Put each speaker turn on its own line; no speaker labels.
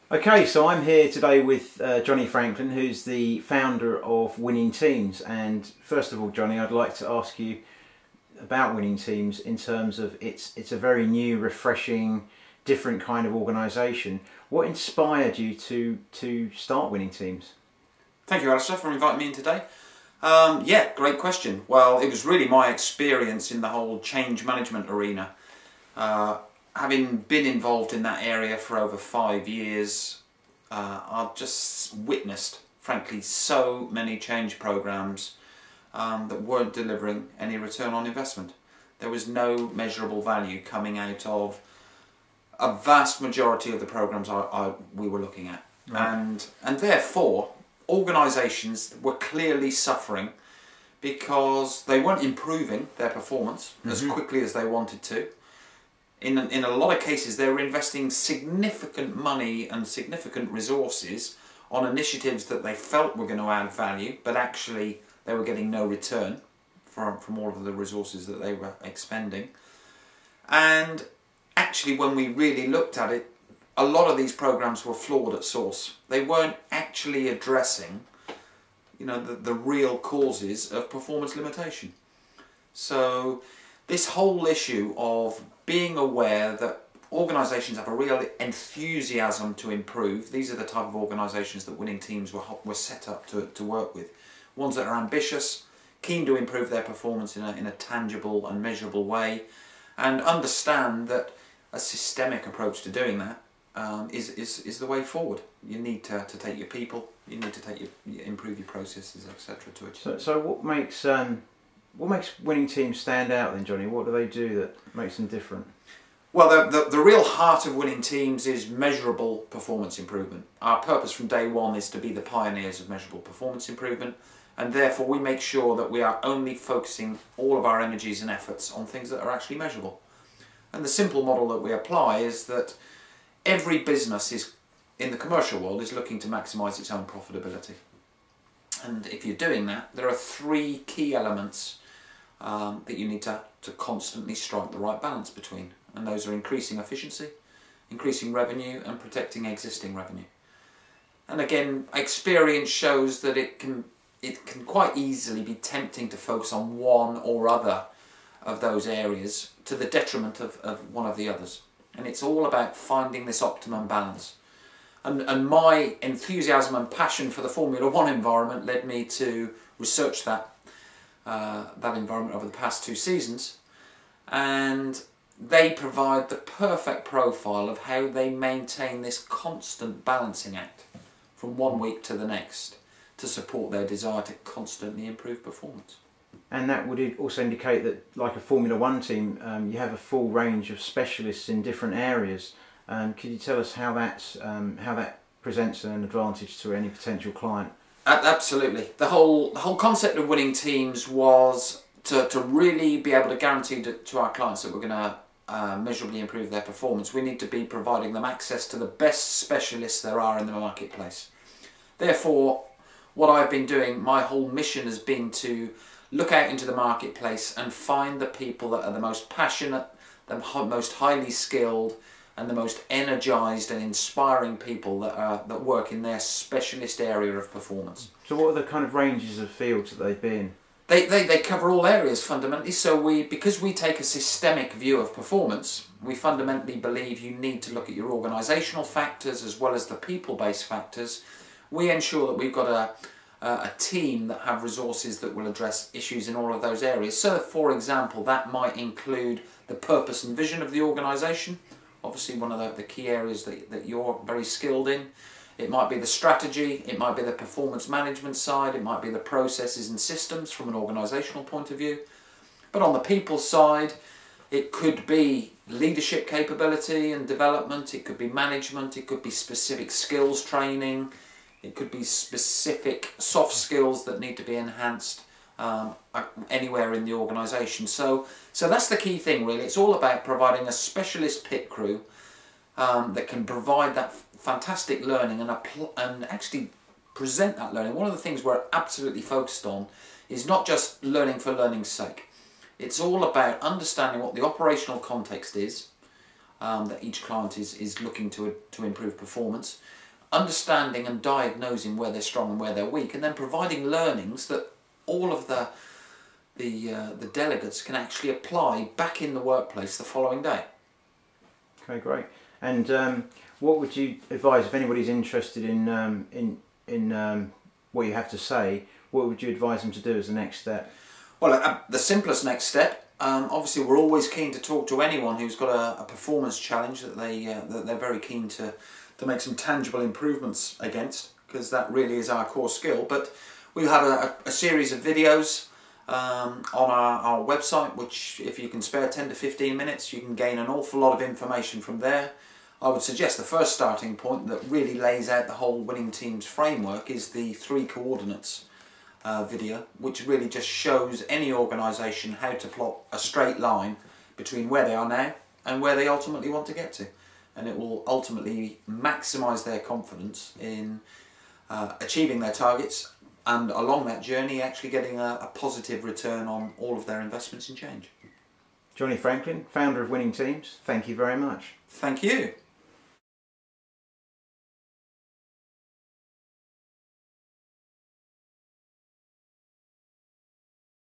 Okay, so I'm here today with Johnny Franklin, who's the founder of Winning Teams. And first of all, Johnny, I'd like to ask you about Winning Teams in terms of it's a very new, refreshing, different kind of organisation. What inspired you to start Winning Teams?
Thank you, Alistair, for inviting me in today. Yeah, great question. Well, it was really my experience in the whole change management arena. Having been involved in that area for over 5 years, I've just witnessed, frankly, so many change programs that weren't delivering any return on investment. There was no measurable value coming out of a vast majority of the programs we were looking at. Right. And therefore, organisations were clearly suffering because they weren't improving their performance as quickly as they wanted to. In a lot of cases, they were investing significant money and significant resources on initiatives that they felt were going to add value, but actually they were getting no return from all of the resources that they were expending. And actually, when we really looked at it, a lot of these programs were flawed at source. They weren't actually addressing, the real causes of performance limitation. So this whole issue of being aware that organisations have a real enthusiasm to improve. These are the type of organisations that Winning Teams were set up to work with. Ones that are ambitious, keen to improve their performance in a tangible and measurable way, and understand that a systemic approach to doing that is the way forward. You need to take your people, you need to improve your processes, etc. to achieve.
So what makes Winning Teams stand out then, Johnny? What do they do that makes them different?
Well, the real heart of Winning Teams is measurable performance improvement. Our purpose from day one is to be the pioneers of measurable performance improvement, and therefore we make sure that we are only focusing all of our energies and efforts on things that are actually measurable. And the simple model that we apply is that every business in the commercial world is looking to maximise its own profitability. And if you're doing that, there are 3 key elements that you need to constantly strike the right balance between, and those are increasing efficiency, increasing revenue, and protecting existing revenue. And again, experience shows that it can quite easily be tempting to focus on one or other of those areas to the detriment of one of the others. And it's all about finding this optimum balance. And my enthusiasm and passion for the Formula One environment led me to research that environment over the past 2 seasons, and they provide the perfect profile of how they maintain this constant balancing act from one week to the next to support their desire to constantly improve performance.
And that would also indicate that, like a Formula One team, you have a full range of specialists in different areas. Could you tell us how that presents an advantage to any potential client?
Absolutely. The whole concept of Winning Teams was to really be able to guarantee to our clients that we're going to measurably improve their performance. We need to be providing them access to the best specialists there are in the marketplace. Therefore, what I've been doing, my whole mission has been to look out into the marketplace and find the people that are the most passionate, the most highly skilled, and the most energised and inspiring people that work in their specialist area of performance.
So what are the kind of ranges of fields that they've been?
They cover all areas fundamentally. So because we take a systemic view of performance, we fundamentally believe you need to look at your organisational factors as well as the people-based factors. We ensure that we've got a team that have resources that will address issues in all of those areas. So, for example, that might include the purpose and vision of the organisation. Obviously one of the key areas that you're very skilled in. It might be the strategy, it might be the performance management side, it might be the processes and systems from an organisational point of view. But on the people side, it could be leadership capability and development, it could be management, it could be specific skills training, it could be specific soft skills that need to be enhanced anywhere in the organisation. So that's the key thing really. It's all about providing a specialist pit crew that can provide that fantastic learning and actually present that learning. One of the things we're absolutely focused on is not just learning for learning's sake. It's all about understanding what the operational context is, that each client is looking to improve performance, understanding and diagnosing where they're strong and where they're weak, and then providing learnings that all of the delegates can actually apply back in the workplace the following day.
Okay, great. And what would you advise if anybody's interested in what you have to say? What would you advise them to do as the next step?
Well, the simplest next step. Obviously, we're always keen to talk to anyone who's got a performance challenge that they're very keen to make some tangible improvements against, because that really is our core skill. But we'll have a series of videos on our website, which, if you can spare 10 to 15 minutes, you can gain an awful lot of information from there. I would suggest the first starting point that really lays out the whole Winning Teams framework is the 3 coordinates video, which really just shows any organisation how to plot a straight line between where they are now and where they ultimately want to get to. And it will ultimately maximise their confidence in achieving their targets, and along that journey actually getting a positive return on all of their investments in change.
Johnny Franklin, founder of Winning Teams, thank you very much.
Thank you.